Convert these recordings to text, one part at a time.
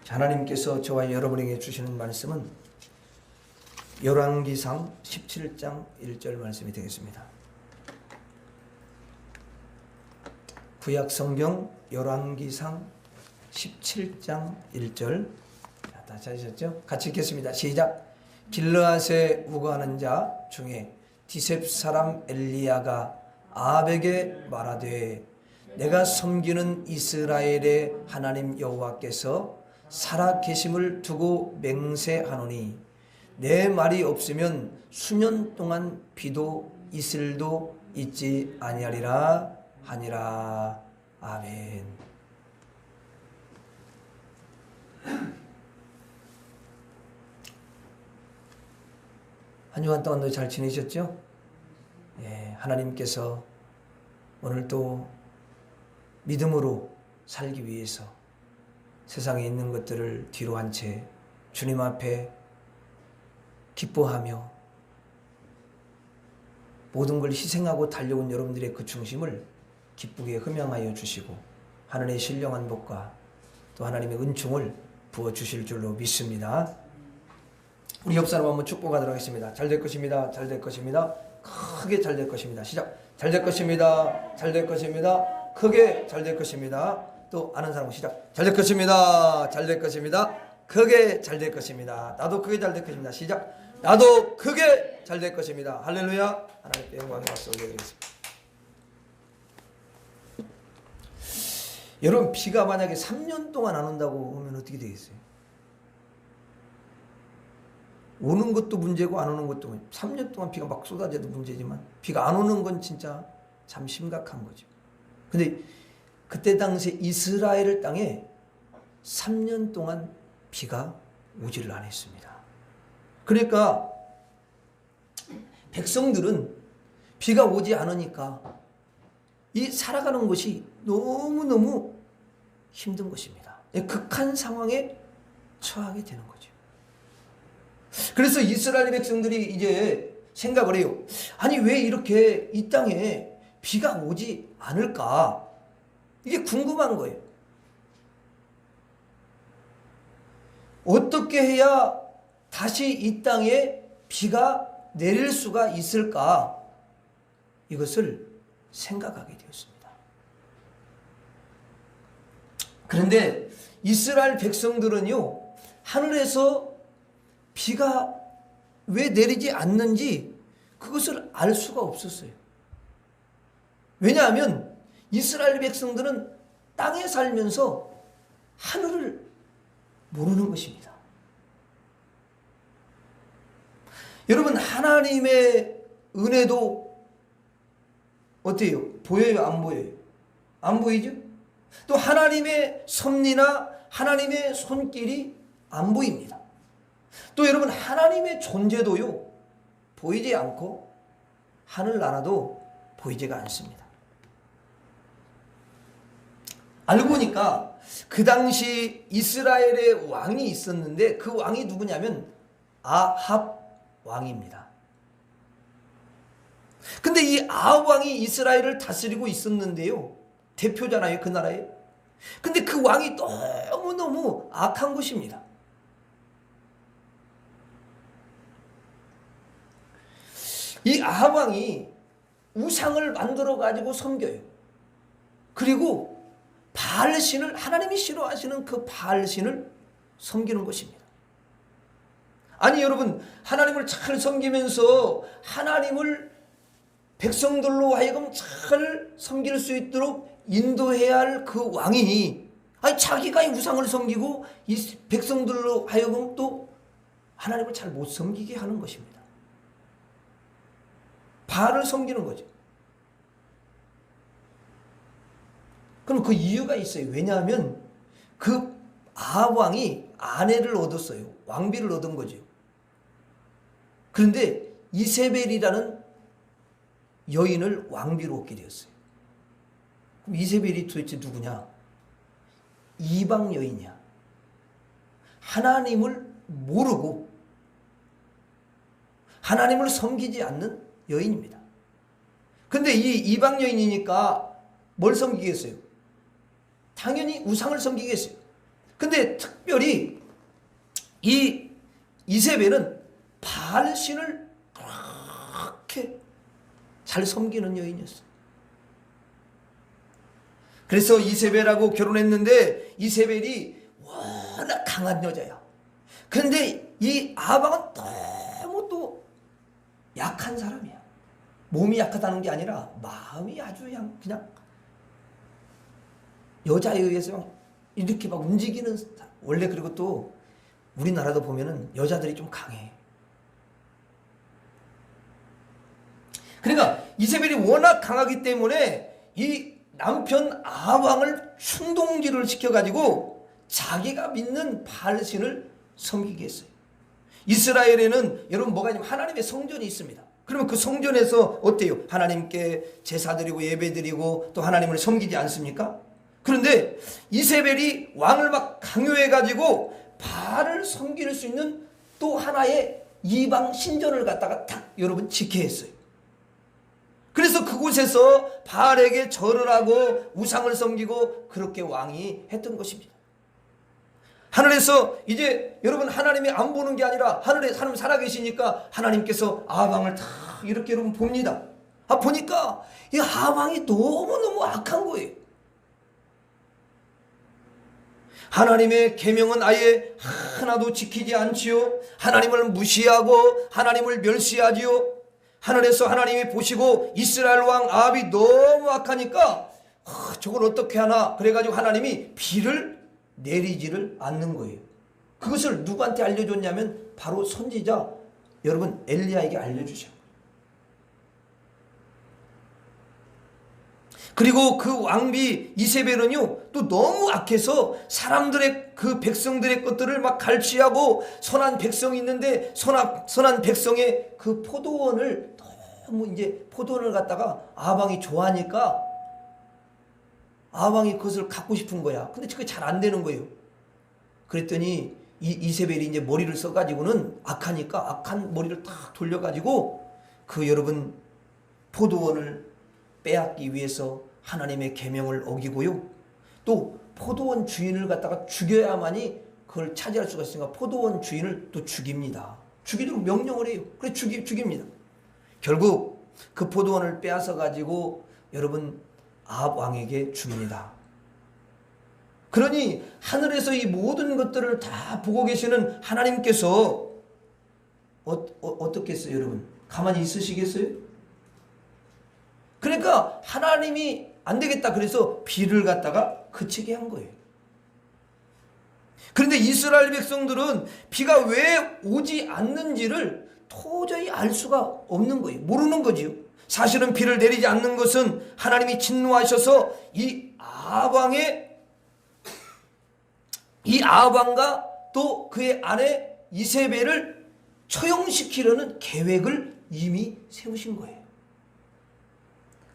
하나님께서 저와 여러분에게 주시는 말씀은 열왕기상 17장 1절 말씀이 되겠습니다. 구약성경 열왕기상 17장 1절. 다 찾으셨죠? 같이 읽겠습니다. 시작. 길르앗에 우거하는 자 중에 디셉 사람 엘리야가 아합에게 말하되 내가 섬기는 이스라엘의 하나님 여호와께서 살아 계심을 두고 맹세하노니 내 말이 없으면 수년 동안 비도 이슬도 있지 아니하리라 하니라. 아멘. 한 주간 동안도 잘 지내셨죠? 예, 하나님께서 오늘 또 믿음으로 살기 위해서 세상에 있는 것들을 뒤로 한 채 주님 앞에 기뻐하며 모든 걸 희생하고 달려온 여러분들의 그 중심을 기쁘게 흠양하여 주시고 하늘의 신령한 복과 또 하나님의 은총을 부어주실 줄로 믿습니다. 우리 옆 사람 한번 축복하도록 하겠습니다. 잘 될 것입니다. 잘 될 것입니다. 크게 잘 될 것입니다. 시작. 잘 될 것입니다. 잘 될 것입니다. 크게 잘 될 것입니다. 또 아는 사람 시작. 잘 될 것입니다. 잘 될 것입니다. 크게 잘 될 것입니다. 나도 크게 잘 될 것입니다. 시작. 나도 크게 잘 될 것입니다. 할렐루야. 하나님께 영광의 박수 올려드리겠습니다. 여러분, 비가 만약에 3년 동안 안 온다고 하면 어떻게 되겠어요? 오는 것도 문제고 안 오는 것도 문제고, 3년 동안 비가 막 쏟아져도 문제지만 비가 안 오는 건 진짜 참 심각한 거죠. 근데 그때 당시에 이스라엘 땅에 3년 동안 비가 오지를 않았습니다. 그러니까 백성들은 비가 오지 않으니까 이 살아가는 것이 너무너무 힘든 것입니다. 극한 상황에 처하게 되는 거죠. 그래서 이스라엘 백성들이 이제 생각을 해요. 아니, 왜 이렇게 이 땅에 비가 오지 않을까? 이게 궁금한 거예요. 어떻게 해야 다시 이 땅에 비가 내릴 수가 있을까? 이것을 생각하게 되었습니다. 그런데 이스라엘 백성들은요, 하늘에서 비가 왜 내리지 않는지 그것을 알 수가 없었어요. 왜냐하면 이스라엘 백성들은 땅에 살면서 하늘을 모르는 것입니다. 여러분, 하나님의 은혜도 어때요? 보여요? 안 보여요? 안 보이죠? 또 하나님의 섭리나 하나님의 손길이 안 보입니다. 또 여러분, 하나님의 존재도요, 보이지 않고 하늘나라도 보이지가 않습니다. 알고 보니까 그 당시 이스라엘의 왕이 있었는데 그 왕이 누구냐면 아합 왕입니다. 근데 이 아합 왕이 이스라엘을 다스리고 있었는데요, 대표잖아요, 그 나라에. 근데 그 왕이 너무너무 악한 것입니다. 이 아합 왕이 우상을 만들어 가지고 섬겨요. 그리고 바알신을, 하나님이 싫어하시는 그 바알신을 섬기는 것입니다. 아니 여러분, 하나님을 잘 섬기면서 하나님을 백성들로 하여금 잘 섬길 수 있도록 인도해야 할 그 왕이, 아니 자기가 이 우상을 섬기고 이 백성들로 하여금 또 하나님을 잘 못 섬기게 하는 것입니다. 바알을 섬기는 거죠. 그럼 그 이유가 있어요. 왜냐하면 그 아합 왕이 아내를 얻었어요. 왕비를 얻은 거죠. 그런데 이세벨이라는 여인을 왕비로 얻게 되었어요. 그럼 이세벨이 도대체 누구냐? 이방 여인이야. 하나님을 모르고 하나님을 섬기지 않는 여인입니다. 근데 이 이방 여인이니까 뭘 섬기겠어요? 당연히 우상을 섬기겠어요. 근데 특별히 이 이세벨은 바알신을 그렇게 잘 섬기는 여인이었어요. 그래서 이세벨하고 결혼했는데 이세벨이 워낙 강한 여자야. 그런데 이 아합은 너무 또 약한 사람이야. 몸이 약하다는 게 아니라 마음이 아주 그냥 여자에 의해서 이렇게 막 움직이는 사람. 원래 그리고 또 우리나라도 보면은 여자들이 좀 강해. 그러니까 이세벨이 워낙 강하기 때문에 이 남편 아합왕을 충동질을 시켜가지고 자기가 믿는 바알신을 섬기게 했어요. 이스라엘에는 여러분 뭐가 있냐면 하나님의 성전이 있습니다. 그러면 그 성전에서 어때요? 하나님께 제사 드리고 예배 드리고 또 하나님을 섬기지 않습니까? 그런데 이세벨이 왕을 막 강요해가지고 바알을 섬길 수 있는 또 하나의 이방 신전을 갖다가 탁 여러분 짓게 했어요. 그래서 그곳에서 바알에게 절을 하고 우상을 섬기고 그렇게 왕이 했던 것입니다. 하늘에서 이제 여러분 하나님이 안 보는 게 아니라 하늘에 하나님 살아계시니까 하나님께서 아합왕을 다 이렇게 여러분 봅니다. 보니까 이 아합왕이 너무너무 악한 거예요. 하나님의 계명은 아예 하나도 지키지 않지요. 하나님을 무시하고 하나님을 멸시하지요. 하늘에서 하나님이 보시고 이스라엘 왕 아합이 너무 악하니까 저걸 어떻게 하나 그래가지고 하나님이 비를 내리지를 않는 거예요. 그것을 누구한테 알려줬냐면 바로 선지자 여러분 엘리야에게 알려주셔. 그리고 그 왕비 이세벨은요 또 너무 악해서 사람들의 그 백성들의 것들을 막 갈취하고 선한 백성이 있는데 선한 백성의 그 포도원을 너무 이제 포도원을 갖다가 아합왕이 좋아하니까 아합왕이 그것을 갖고 싶은 거야. 근데 그게 잘 안 되는 거예요. 그랬더니 이세벨이 이제 머리를 써가지고는 악하니까 악한 머리를 탁 돌려가지고 그 여러분 포도원을 빼앗기 위해서 하나님의 계명을 어기고요. 또 포도원 주인을 갖다가 죽여야만이 그걸 차지할 수가 있으니까 포도원 주인을 또 죽입니다. 죽이도록 명령을 해요. 그래 죽입니다. 결국 그 포도원을 빼앗아 가지고 여러분 아합 왕에게 줍니다. 그러니 하늘에서 이 모든 것들을 다 보고 계시는 하나님께서 어떻겠어요, 여러분? 가만히 있으시겠어요? 그러니까 하나님이 안 되겠다 그래서 비를 갖다가 그치게 한 거예요. 그런데 이스라엘 백성들은 비가 왜 오지 않는지를 도저히 알 수가 없는 거예요. 모르는 거지요. 사실은 비를 내리지 않는 것은 하나님이 진노하셔서 이 아합왕과 또 그의 아내 이세벨을 처형시키려는 계획을 이미 세우신 거예요.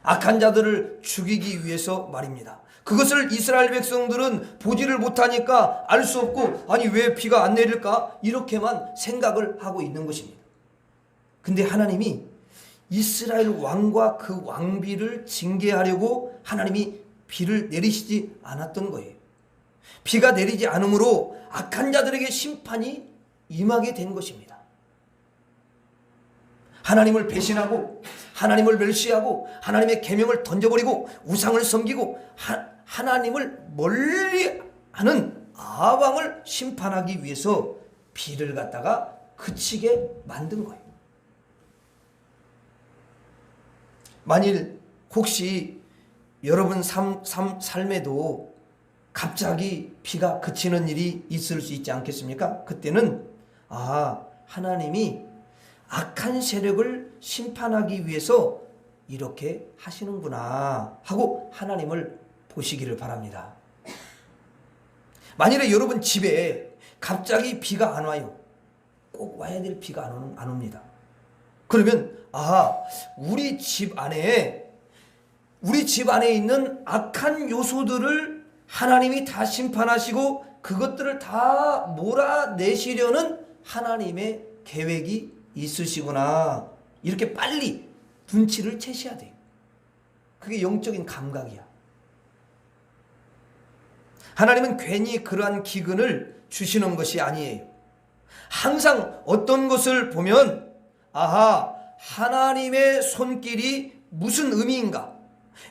악한 자들을 죽이기 위해서 말입니다. 그것을 이스라엘 백성들은 보지를 못하니까 알 수 없고 아니 왜 비가 안 내릴까 이렇게만 생각을 하고 있는 것입니다. 근데 하나님이 이스라엘 왕과 그 왕비를 징계하려고 하나님이 비를 내리시지 않았던 거예요. 비가 내리지 않으므로 악한 자들에게 심판이 임하게 된 것입니다. 하나님을 배신하고 하나님을 멸시하고 하나님의 계명을 던져버리고 우상을 섬기고 하나님을 멀리하는 아합 왕을 심판하기 위해서 비를 갖다가 그치게 만든 거예요. 만일 혹시 여러분 삶에도 갑자기 비가 그치는 일이 있을 수 있지 않겠습니까? 그때는 하나님이 악한 세력을 심판하기 위해서 이렇게 하시는구나 하고 하나님을 보시기를 바랍니다. 만일에 여러분 집에 갑자기 비가 안 와요. 꼭 와야 될 비가 안 옵니다. 그러면 우리 집 안에 있는 악한 요소들을 하나님이 다 심판하시고 그것들을 다 몰아내시려는 하나님의 계획이 있으시구나. 이렇게 빨리 눈치를 채셔야 돼요. 그게 영적인 감각이야. 하나님은 괜히 그러한 기근을 주시는 것이 아니에요. 항상 어떤 것을 보면 아하, 하나님의 손길이 무슨 의미인가?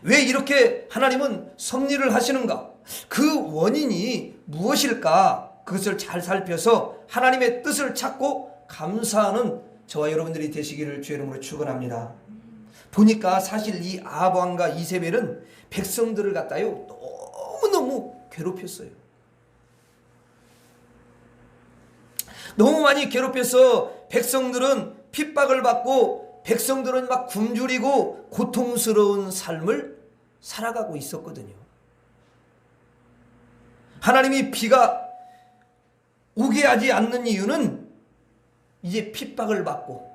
왜 이렇게 하나님은 섭리를 하시는가? 그 원인이 무엇일까? 그것을 잘 살펴서 하나님의 뜻을 찾고 감사하는 저와 여러분들이 되시기를 주의 이름으로 축원합니다. 보니까 사실 이 아합 왕과 이세벨은 백성들을 갖다요 너무너무 괴롭혔어요. 너무 많이 괴롭혀서 백성들은 핍박을 받고 백성들은 막 굶주리고 고통스러운 삶을 살아가고 있었거든요. 하나님이 비가 오게 하지 않는 이유는 이제 핍박을 받고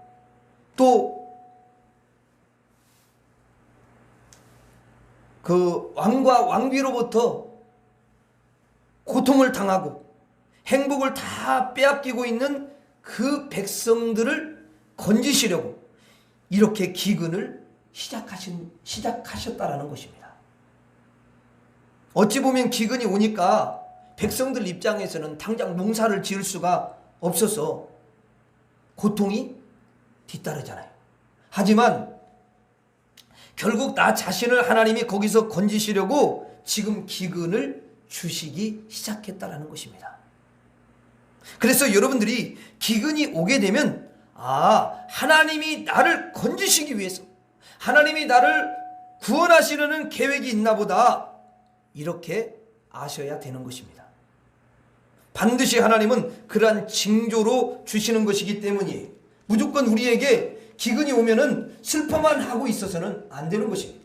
또 그 왕과 왕비로부터 고통을 당하고 행복을 다 빼앗기고 있는 그 백성들을 건지시려고 이렇게 기근을 시작하셨다라는 것입니다. 어찌 보면 기근이 오니까 백성들 입장에서는 당장 농사를 지을 수가 없어서 고통이 뒤따르잖아요. 하지만 결국 나 자신을 하나님이 거기서 건지시려고 지금 기근을 주시기 시작했다라는 것입니다. 그래서 여러분들이 기근이 오게 되면 하나님이 나를 건지시기 위해서 하나님이 나를 구원하시려는 계획이 있나 보다 이렇게 아셔야 되는 것입니다. 반드시 하나님은 그러한 징조로 주시는 것이기 때문이에요. 무조건 우리에게 기근이 오면은 슬퍼만 하고 있어서는 안 되는 것입니다.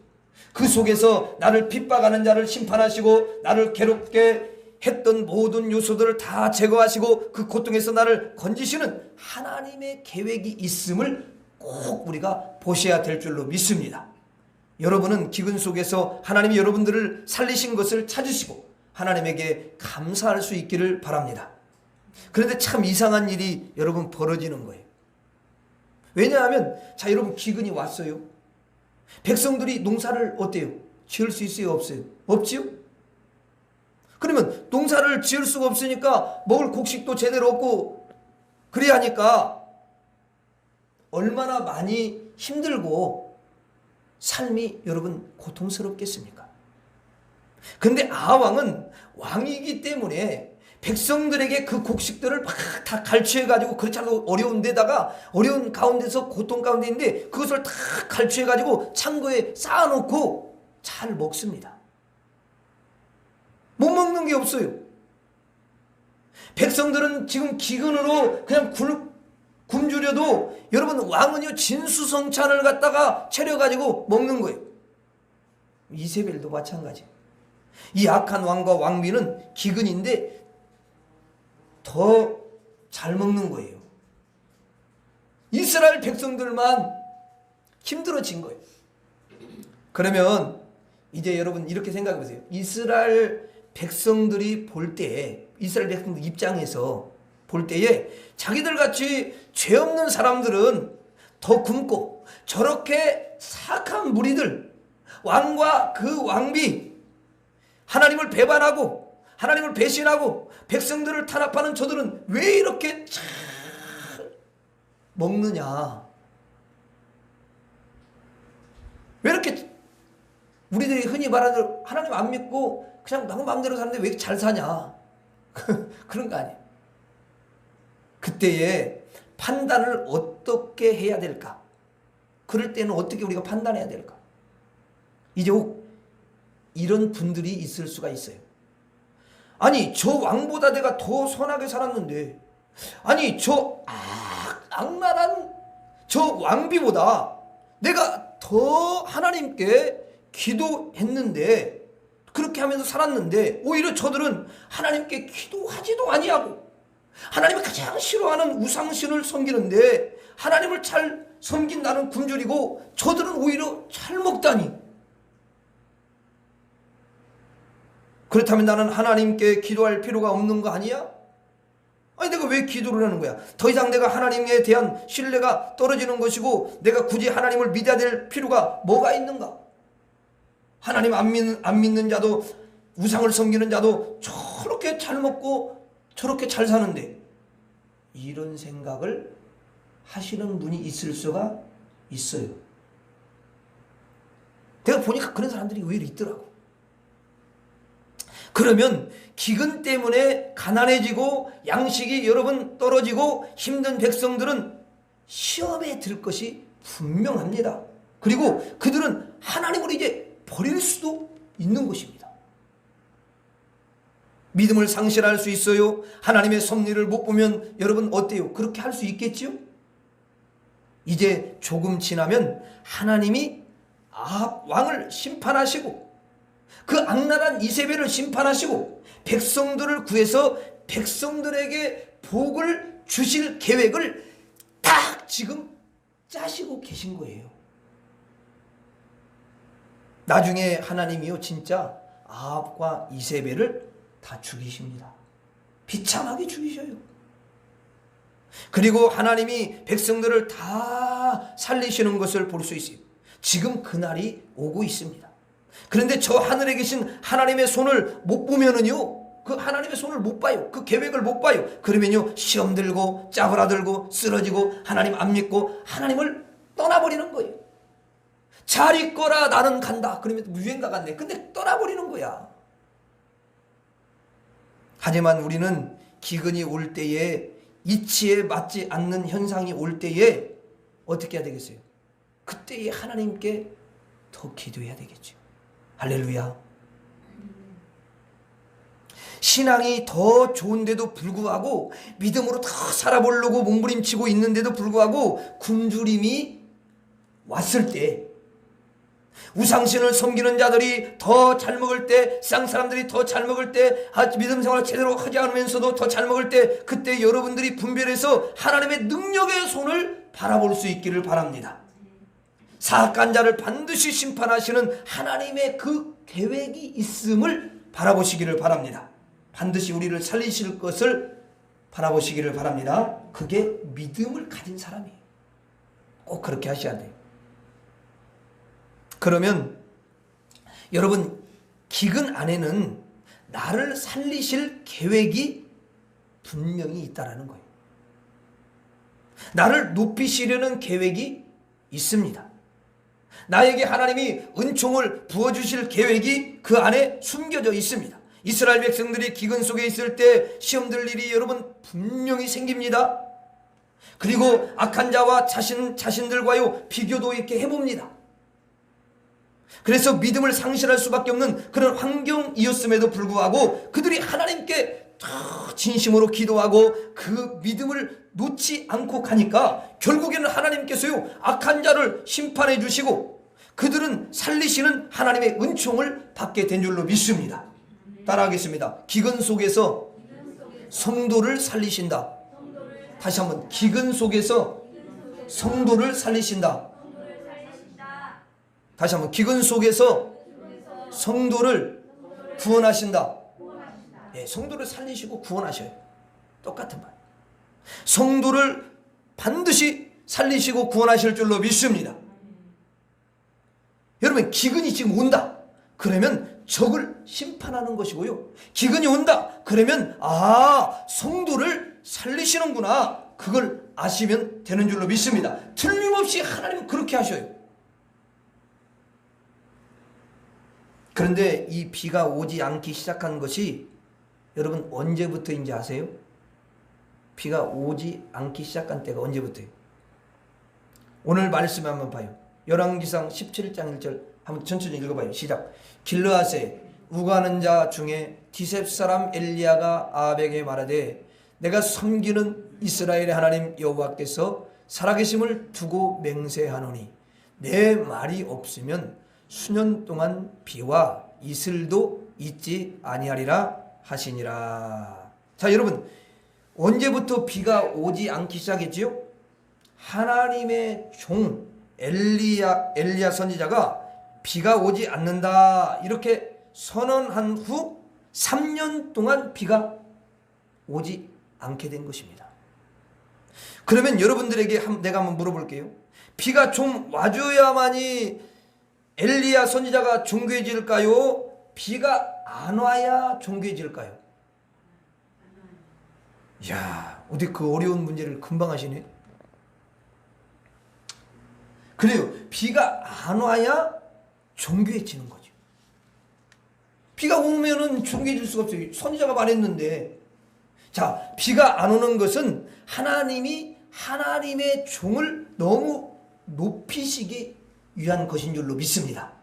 그 속에서 나를 핍박하는 자를 심판하시고 나를 괴롭게 했던 모든 요소들을 다 제거하시고 그 고통에서 나를 건지시는 하나님의 계획이 있음을 꼭 우리가 보셔야 될 줄로 믿습니다. 여러분은 기근 속에서 하나님이 여러분들을 살리신 것을 찾으시고 하나님에게 감사할 수 있기를 바랍니다. 그런데 참 이상한 일이 여러분 벌어지는 거예요. 왜냐하면 자 여러분 기근이 왔어요. 백성들이 농사를 어때요? 지을 수 있어요? 없어요? 없지요? 그러면 농사를 지을 수가 없으니까 먹을 곡식도 제대로 없고 그래야 하니까 얼마나 많이 힘들고 삶이 여러분 고통스럽겠습니까? 근데 아합왕은 왕이기 때문에 백성들에게 그 곡식들을 막 다 갈취해가지고 그렇지 않고 어려운 데다가 어려운 가운데서 고통 가운데 있는데 그것을 다 갈취해가지고 창고에 쌓아놓고 잘 먹습니다. 못 먹는 게 없어요. 백성들은 지금 기근으로 그냥 굶주려도 여러분 왕은요 진수성찬을 갖다가 차려가지고 먹는 거예요. 이세벨도 마찬가지. 이 악한 왕과 왕비는 기근인데 더 잘 먹는 거예요. 이스라엘 백성들만 힘들어진 거예요. 그러면 이제 여러분 이렇게 생각해 보세요. 이스라엘 백성들이 볼 때에 이스라엘 백성들 입장에서 볼 때에 자기들 같이 죄 없는 사람들은 더 굶고 저렇게 사악한 무리들 왕과 그 왕비 하나님을 배반하고 하나님을 배신하고 백성들을 탄압하는 저들은 왜 이렇게 잘 먹느냐? 왜 이렇게 우리들이 흔히 말하는 하나님 안 믿고 그냥 나 마음대로 사는데 왜 잘 사냐? 그런 거 아니에요. 그때에 판단을 어떻게 해야 될까? 그럴 때는 어떻게 우리가 판단해야 될까? 이제 혹 이런 분들이 있을 수가 있어요. 아니 저 왕보다 내가 더 선하게 살았는데 아니 저 악랄한 저 왕비보다 내가 더 하나님께 기도했는데 그렇게 하면서 살았는데 오히려 저들은 하나님께 기도하지도 아니하고 하나님이 가장 싫어하는 우상신을 섬기는데 하나님을 잘 섬긴 나는 굶주리고 저들은 오히려 잘 먹다니. 그렇다면 나는 하나님께 기도할 필요가 없는 거 아니야? 아니 내가 왜 기도를 하는 거야? 더 이상 내가 하나님에 대한 신뢰가 떨어지는 것이고 내가 굳이 하나님을 믿어야 될 필요가 뭐가 있는가? 하나님 안 믿는 자도 우상을 섬기는 자도 저렇게 잘 먹고 저렇게 잘 사는데, 이런 생각을 하시는 분이 있을 수가 있어요. 내가 보니까 그런 사람들이 의외로 있더라고. 그러면 기근 때문에 가난해지고 양식이 여러분 떨어지고 힘든 백성들은 시험에 들 것이 분명합니다. 그리고 그들은 하나님을 이제 버릴 수도 있는 것입니다. 믿음을 상실할 수 있어요. 하나님의 섭리를 못 보면 여러분 어때요? 그렇게 할 수 있겠지요? 이제 조금 지나면 하나님이 아합 왕을 심판하시고 그 악랄한 이세벨을 심판하시고 백성들을 구해서 백성들에게 복을 주실 계획을 딱 지금 짜시고 계신 거예요. 나중에 하나님이요 진짜 아합과 이세벨을 다 죽이십니다. 비참하게 죽이셔요. 그리고 하나님이 백성들을 다 살리시는 것을 볼 수 있어요. 지금 그날이 오고 있습니다. 그런데 저 하늘에 계신 하나님의 손을 못 보면은요, 그 하나님의 손을 못 봐요. 그 계획을 못 봐요. 그러면요 시험 들고 짜부라들고 쓰러지고 하나님 안 믿고 하나님을 떠나버리는 거예요. 잘 있거라 나는 간다. 그러면 유행가 같네. 근데 떠나버리는 거야. 하지만 우리는 기근이 올 때에, 이치에 맞지 않는 현상이 올 때에 어떻게 해야 되겠어요? 그때에 하나님께 더 기도해야 되겠죠. 할렐루야. 신앙이 더 좋은데도 불구하고, 믿음으로 더 살아보려고 몸부림치고 있는데도 불구하고 굶주림이 왔을 때, 우상신을 섬기는 자들이 더 잘 먹을 때, 세상 사람들이 더 잘 먹을 때, 믿음 생활을 제대로 하지 않으면서도 더 잘 먹을 때, 그때 여러분들이 분별해서 하나님의 능력의 손을 바라볼 수 있기를 바랍니다. 사악한 자를 반드시 심판하시는 하나님의 그 계획이 있음을 바라보시기를 바랍니다. 반드시 우리를 살리실 것을 바라보시기를 바랍니다. 그게 믿음을 가진 사람이에요. 꼭 그렇게 하셔야 돼요. 그러면 여러분, 기근 안에는 나를 살리실 계획이 분명히 있다라는 거예요. 나를 높이시려는 계획이 있습니다. 나에게 하나님이 은총을 부어주실 계획이 그 안에 숨겨져 있습니다. 이스라엘 백성들이 기근 속에 있을 때 시험들 일이 여러분 분명히 생깁니다. 그리고 악한 자와 자신들과요 비교도 이렇게 해봅니다. 그래서 믿음을 상실할 수밖에 없는 그런 환경이었음에도 불구하고 그들이 하나님께 진심으로 기도하고 그 믿음을 놓지 않고 가니까 결국에는 하나님께서요 악한 자를 심판해 주시고 그들은 살리시는 하나님의 은총을 받게 된 줄로 믿습니다. 따라하겠습니다. 기근 속에서 성도를 살리신다. 다시 한번, 기근 속에서 성도를 살리신다. 다시 한번, 기근 속에서 성도를 구원하신다. 네, 성도를 살리시고 구원하셔요. 똑같은 말. 성도를 반드시 살리시고 구원하실 줄로 믿습니다. 여러분, 기근이 지금 온다. 그러면 적을 심판하는 것이고요. 기근이 온다. 그러면 성도를 살리시는구나. 그걸 아시면 되는 줄로 믿습니다. 틀림없이 하나님은 그렇게 하셔요. 그런데 이 비가 오지 않기 시작한 것이 여러분 언제부터인지 아세요? 비가 오지 않기 시작한 때가 언제부터예요? 오늘 말씀 한번 봐요. 열왕기상 17장 1절 한번 천천히 읽어봐요. 시작. 길르앗에 우가는 자 중에 디셉 사람 엘리야가 아합에게 말하되 내가 섬기는 이스라엘의 하나님 여호와께서 살아계심을 두고 맹세하노니 내 말이 없으면 수년 동안 비와 이슬도 있지 아니하리라 하시니라. 자, 여러분, 언제부터 비가 오지 않기 시작했지요? 하나님의 종 엘리야 선지자가 비가 오지 않는다 이렇게 선언한 후 3년 동안 비가 오지 않게 된 것입니다. 그러면 여러분들에게 내가 한번 물어볼게요. 비가 좀 와줘야만이 엘리야 선지자가 존귀해질까요? 비가 안 와야 존귀해질까요? 이야, 어디 그 어려운 문제를 금방 하시네. 그래요. 비가 안 와야 존귀해지는 거죠. 비가 오면은 존귀해질 수가 없어요. 선지자가 말했는데. 자, 비가 안 오는 것은 하나님이 하나님의 종을 너무 높이시기 위한 것인 줄로 믿습니다.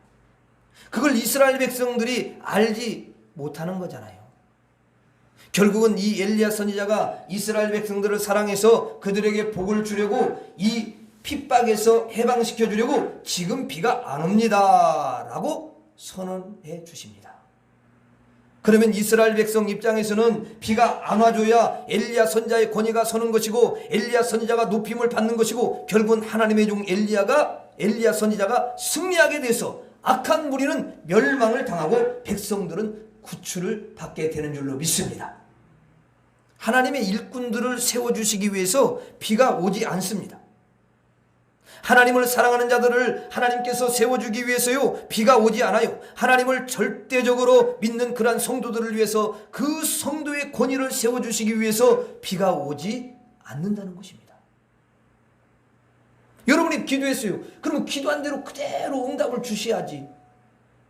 그걸 이스라엘 백성들이 알지 못하는 거잖아요. 결국은 이 엘리야 선지자가 이스라엘 백성들을 사랑해서 그들에게 복을 주려고 이 핍박에서 해방시켜 주려고 지금 비가 안 옵니다 라고 선언해 주십니다. 그러면 이스라엘 백성 입장에서는 비가 안 와줘야 엘리야 선지자의 권위가 서는 것이고 엘리야 선지자가 높임을 받는 것이고 결국은 하나님의 종 엘리야 선지자가 승리하게 돼서 악한 무리는 멸망을 당하고 백성들은 구출을 받게 되는 줄로 믿습니다. 하나님의 일꾼들을 세워주시기 위해서 비가 오지 않습니다. 하나님을 사랑하는 자들을 하나님께서 세워주기 위해서요 비가 오지 않아요. 하나님을 절대적으로 믿는 그러한 성도들을 위해서 그 성도의 권위를 세워주시기 위해서 비가 오지 않는다는 것입니다. 여러분이 기도했어요. 그러면 기도한 대로 그대로 응답을 주셔야지.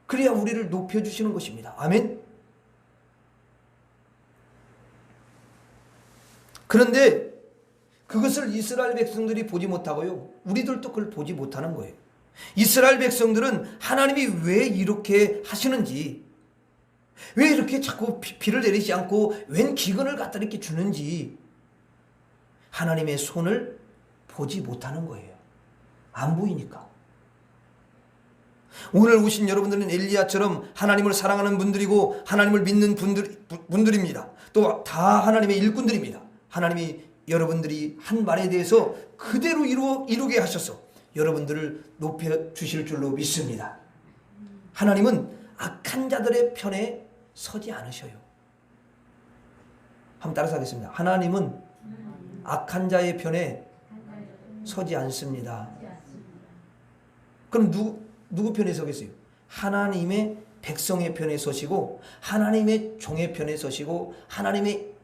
그래야 우리를 높여주시는 것입니다. 아멘. 그런데 그것을 이스라엘 백성들이 보지 못하고요 우리들도 그걸 보지 못하는 거예요. 이스라엘 백성들은 하나님이 왜 이렇게 하시는지, 왜 이렇게 자꾸 비를 내리지 않고 웬 기근을 갖다 이렇게 주는지 하나님의 손을 보지 못하는 거예요. 안 보이니까. 오늘 오신 여러분들은 엘리야처럼 하나님을 사랑하는 분들이고 하나님을 믿는 분들입니다. 또 다 하나님의 일꾼들입니다. 하나님이 여러분들이 한 말에 대해서 그대로 이루게 하셔서 여러분들을 높여주실 줄로 믿습니다. 하나님은 악한 자들의 편에 서지 않으셔요. 한번 따라서 하겠습니다. 하나님은 악한 자의 편에 서지 않습니다. 그럼 누구 편에 서겠어요? 하나님의 백성의 편에 서시고 하나님의 종의 편에 서시고 하나님의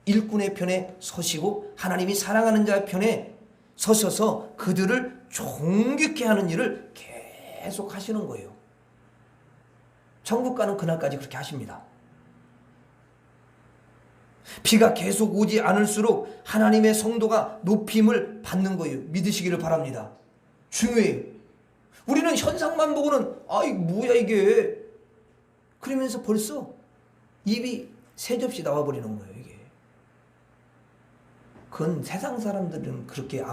일꾼의 편에 서시고 하나님이 사랑하는 자의 편에 서셔서 그들을 존귀케 하는 일을 계속 하시는 거예요. 천국 가는 그날까지 그렇게 하십니다. 비가 계속 오지 않을수록 하나님의 성도가 높임을 받는 거예요. 믿으시기를 바랍니다. 중요해요. 우리는 현상만 보고는 아이 뭐야 이게 그러면서 벌써 입이 세 접시 나와버리는 거예요. 이게 그건 세상 사람들은 그렇게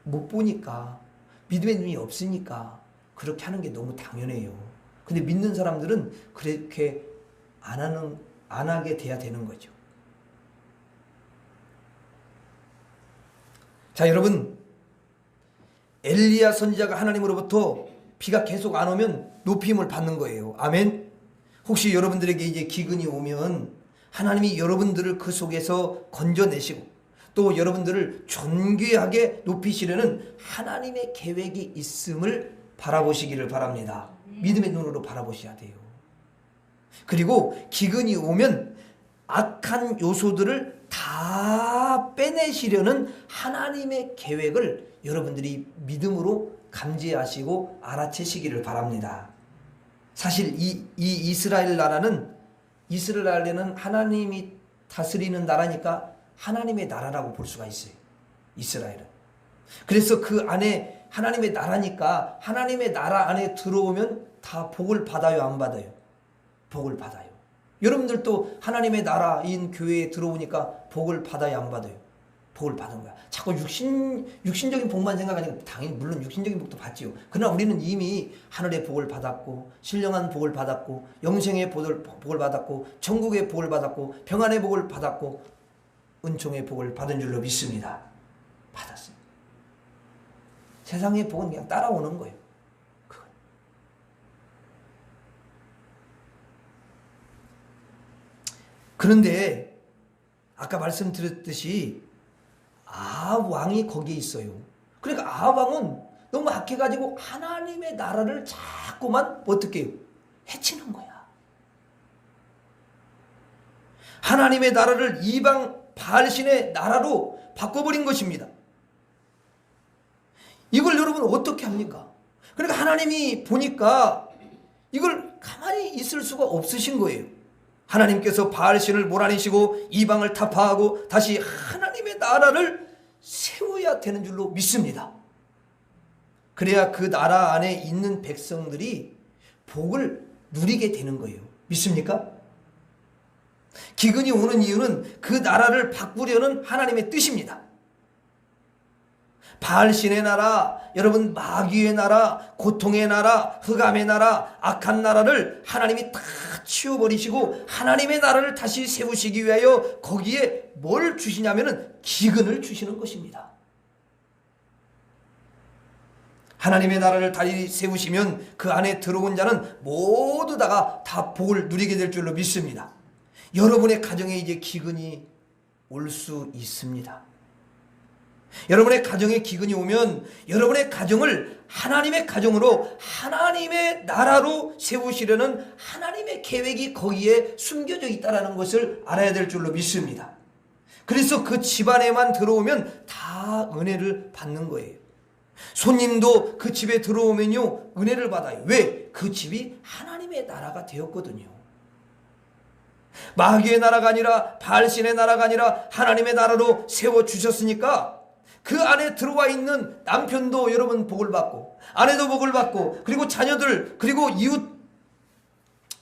못 보니까 믿음의 눈이 없으니까 그렇게 하는 게 너무 당연해요. 근데 믿는 사람들은 그렇게 안 하게 돼야 되는 거죠. 자, 여러분, 엘리야 선지자가 하나님으로부터 비가 계속 안 오면 높임을 받는 거예요. 아멘. 혹시 여러분들에게 이제 기근이 오면 하나님이 여러분들을 그 속에서 건져내시고 또 여러분들을 존귀하게 높이시려는 하나님의 계획이 있음을 바라보시기를 바랍니다. 믿음의 눈으로 바라보셔야 돼요. 그리고 기근이 오면 악한 요소들을 다 빼내시려는 하나님의 계획을 여러분들이 믿음으로 감지하시고 알아채시기를 바랍니다. 사실 이 이스라엘 나라는 하나님이 다스리는 나라니까 하나님의 나라라고 볼 수가 있어요. 이스라엘은. 그래서 그 안에 하나님의 나라니까 하나님의 나라 안에 들어오면 다 복을 받아요, 안 받아요? 복을 받아요. 여러분들도 하나님의 나라인 교회에 들어오니까 복을 받아요, 안 받아요? 복을 받은 거야. 자꾸 육신적인 복만 생각하니까 당연히 물론 육신적인 복도 받지요. 그러나 우리는 이미 하늘의 복을 받았고 신령한 복을 받았고 영생의 복을 받았고 천국의 복을 받았고 평안의 복을 받았고 은총의 복을 받은 줄로 믿습니다. 받았어요. 세상의 복은 그냥 따라오는 거예요. 그건. 그런데 아까 말씀드렸듯이 아합 왕이 거기에 있어요. 그러니까 아합 왕은 너무 악해가지고 하나님의 나라를 자꾸만 어떻게 해요? 해치는 거야. 하나님의 나라를 이방 바알신의 나라로 바꿔버린 것입니다. 이걸 여러분 어떻게 합니까? 그러니까 하나님이 보니까 이걸 가만히 있을 수가 없으신 거예요. 하나님께서 바알신을 몰아내시고 이방을 타파하고 다시 하나님의 나라를 세워야 되는 줄로 믿습니다. 그래야 그 나라 안에 있는 백성들이 복을 누리게 되는 거예요. 믿습니까? 기근이 오는 이유는 그 나라를 바꾸려는 하나님의 뜻입니다. 바알신의 나라, 여러분 마귀의 나라, 고통의 나라, 흑암의 나라, 악한 나라를 하나님이 다 치워버리시고 하나님의 나라를 다시 세우시기 위하여 거기에 뭘 주시냐면은 기근을 주시는 것입니다. 하나님의 나라를 다시 세우시면 그 안에 들어온 자는 모두 다 복을 누리게 될 줄로 믿습니다. 여러분의 가정에 이제 기근이 올 수 있습니다. 여러분의 가정에 기근이 오면 여러분의 가정을 하나님의 가정으로 하나님의 나라로 세우시려는 하나님의 계획이 거기에 숨겨져 있다는 것을 알아야 될 줄로 믿습니다. 그래서 그 집안에만 들어오면 다 은혜를 받는 거예요. 손님도 그 집에 들어오면요 은혜를 받아요. 왜? 그 집이 하나님의 나라가 되었거든요. 마귀의 나라가 아니라 바알신의 나라가 아니라 하나님의 나라로 세워주셨으니까 그 안에 들어와 있는 남편도 여러분 복을 받고 아내도 복을 받고 그리고 자녀들 그리고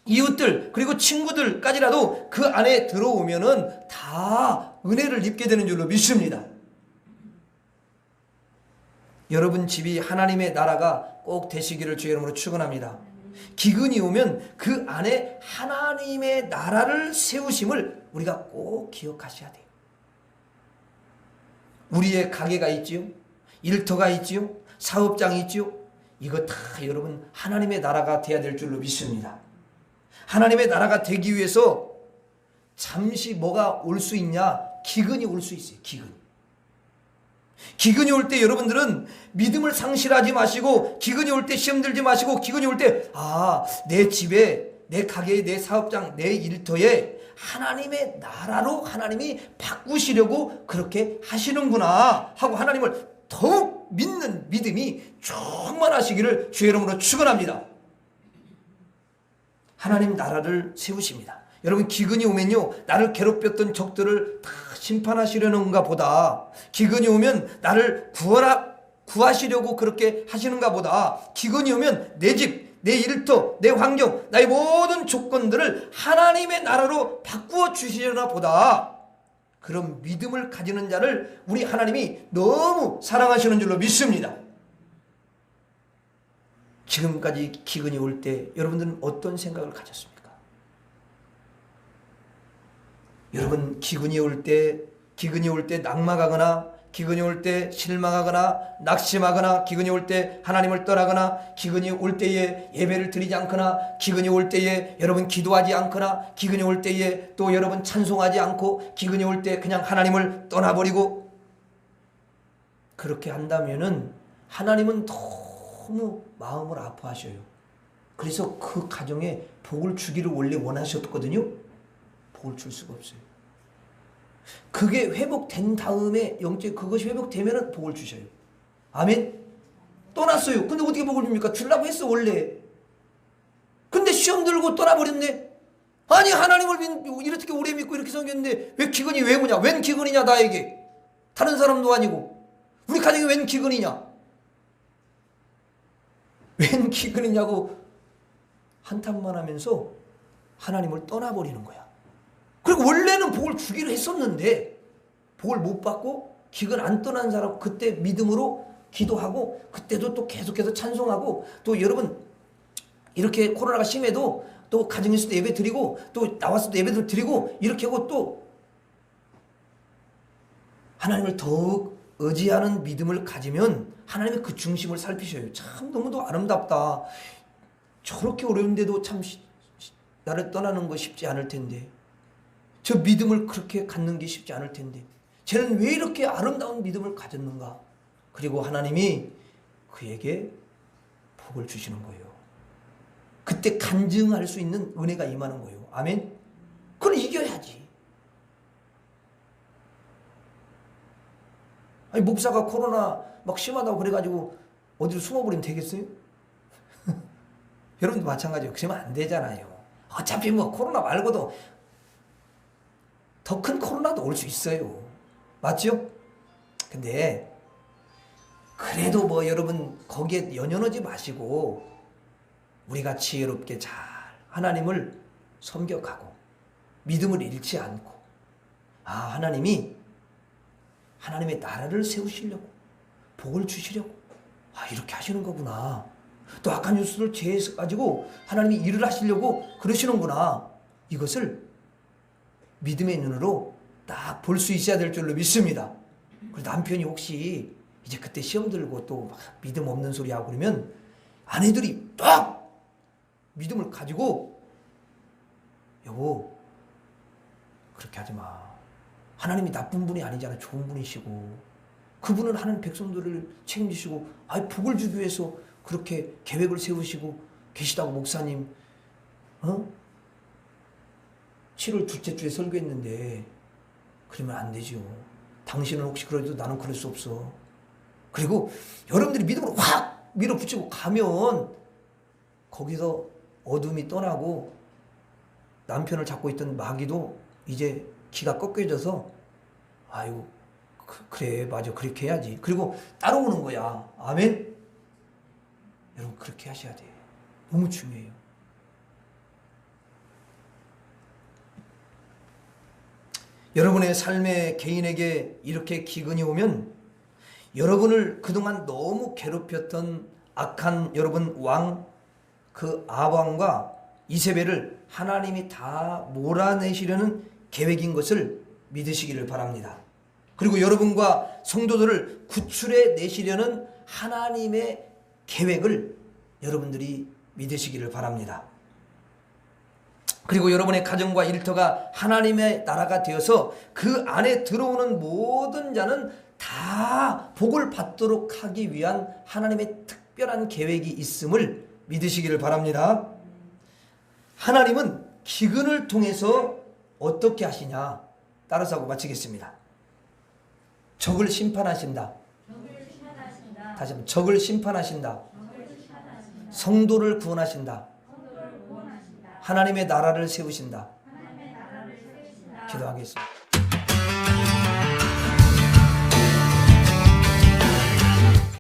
이웃들 그리고 친구들까지라도 그 안에 들어오면은 다 은혜를 입게 되는 줄로 믿습니다. 여러분 집이 하나님의 나라가 꼭 되시기를 주의 이름으로 축원합니다. 기근이 오면 그 안에 하나님의 나라를 세우심을 우리가 꼭 기억하셔야 돼요. 우리의 가게가 있지요, 일터가 있지요, 사업장이 있지요. 이거 다 여러분 하나님의 나라가 돼야 될 줄로 믿습니다. 하나님의 나라가 되기 위해서 잠시 뭐가 올 수 있냐? 기근이 올 수 있어요. 기근이 올 때 여러분들은 믿음을 상실하지 마시고, 기근이 올 때 시험 들지 마시고, 기근이 올 때 내 집에, 내 가게에, 내 사업장, 내 일터에 하나님의 나라로 하나님이 바꾸시려고 그렇게 하시는구나 하고 하나님을 더욱 믿는 믿음이 충만하시기를 주의 이름으로 축원합니다. 하나님 나라를 세우십니다. 여러분 기근이 오면요 나를 괴롭혔던 적들을 다 심판하시려는가 보다, 기근이 오면 나를 구하시려고 그렇게 하시는가 보다, 기근이 오면 내 집, 내 일터, 내 환경, 나의 모든 조건들을 하나님의 나라로 바꾸어 주시려나 보다, 그런 믿음을 가지는 자를 우리 하나님이 너무 사랑하시는 줄로 믿습니다. 지금까지 기근이 올 때 여러분들은 어떤 생각을 가졌습니까? 여러분 기근이 올 때 낙망하거나, 기근이 올 때 실망하거나 낙심하거나, 기근이 올 때 하나님을 떠나거나, 기근이 올 때에 예배를 드리지 않거나, 기근이 올 때에 여러분 기도하지 않거나, 기근이 올 때에 또 여러분 찬송하지 않고, 기근이 올 때 그냥 하나님을 떠나버리고, 그렇게 한다면은 하나님은 너무 마음을 아파하셔요. 그래서 그 가정에 복을 주기를 원래 원하셨거든요. 복을 줄 수가 없어요. 그게 회복된 다음에 그것이 회복되면 복을 주셔요. 아멘. 떠났어요. 근데 어떻게 복을 줍니까? 주려고 했어 원래. 근데 시험 들고 떠나버렸네. 아니 하나님을 이렇게 오래 믿고 이렇게 섬겼는데 왜 기근이 왜 오냐? 웬 기근이냐 나에게? 다른 사람도 아니고 우리 가정에 웬 기근이냐? 웬 기근이냐고 한탄만 하면서 하나님을 떠나버리는 거야. 그리고 원래는 복을 주기로 했었는데 복을 못 받고 기근 안 떠난 사람, 그때 믿음으로 기도하고 그때도 또 계속해서 찬송하고, 또 여러분 이렇게 코로나가 심해도 또 가정에서도 예배 드리고 또 나와서도 예배도 드리고 이렇게 하고 또 하나님을 더욱 의지하는 믿음을 가지면 하나님의 그 중심을 살피셔요. 참 너무도 아름답다. 저렇게 어려운데도 참 나를 떠나는 거 쉽지 않을 텐데, 저 믿음을 그렇게 갖는 게 쉽지 않을 텐데 쟤는 왜 이렇게 아름다운 믿음을 가졌는가? 그리고 하나님이 그에게 복을 주시는 거예요. 그때 간증할 수 있는 은혜가 임하는 거예요. 아멘. 그걸 이겨야지. 아니 목사가 코로나 막 심하다고 그래가지고 어디로 숨어버리면 되겠어요? 여러분도 마찬가지예요. 그러면 안 되잖아요. 어차피 뭐 코로나 말고도 더 큰 코로나도 올 수 있어요. 맞죠? 근데 그래도 뭐 여러분 거기에 연연하지 마시고 우리가 지혜롭게 잘 하나님을 섬겨가고 믿음을 잃지 않고 하나님이 하나님의 나라를 세우시려고 복을 주시려고 이렇게 하시는 거구나. 또 악한 뉴스를 제해가지고 하나님이 일을 하시려고 그러시는구나. 이것을 믿음의 눈으로 딱 볼 수 있어야 될 줄로 믿습니다. 그리고 남편이 혹시 이제 그때 시험 들고 또 막 믿음 없는 소리 하고 그러면 아내들이 딱 믿음을 가지고 여보 그렇게 하지 마. 하나님이 나쁜 분이 아니잖아. 좋은 분이시고 그분은 하나님 백성들을 책임지시고 복을 주기 위해서 그렇게 계획을 세우시고 계시다고 목사님 7월 둘째 주에 설교했는데 그러면 안 되죠. 당신은 혹시 그래도 나는 그럴 수 없어. 그리고 여러분들이 믿음으로 확 밀어붙이고 가면 거기서 어둠이 떠나고 남편을 잡고 있던 마귀도 이제 기가 꺾여져서 아유 그래 맞아 그렇게 해야지. 그리고 따라오는 거야. 아멘. 여러분 그렇게 하셔야 돼요. 너무 중요해요. 여러분의 삶에 개인에게 이렇게 기근이 오면 여러분을 그동안 너무 괴롭혔던 악한 여러분 왕 그 아방과 이세벨을 하나님이 다 몰아내시려는 계획인 것을 믿으시기를 바랍니다. 그리고 여러분과 성도들을 구출해 내시려는 하나님의 계획을 여러분들이 믿으시기를 바랍니다. 그리고 여러분의 가정과 일터가 하나님의 나라가 되어서 그 안에 들어오는 모든 자는 다 복을 받도록 하기 위한 하나님의 특별한 계획이 있음을 믿으시기를 바랍니다. 하나님은 기근을 통해서 어떻게 하시냐? 따라서 하고 마치겠습니다. 적을 심판하신다. 다시 한번 적을 심판하신다. 성도를 구원하신다. 하나님의 나라를 세우신다. 기도하겠습니다.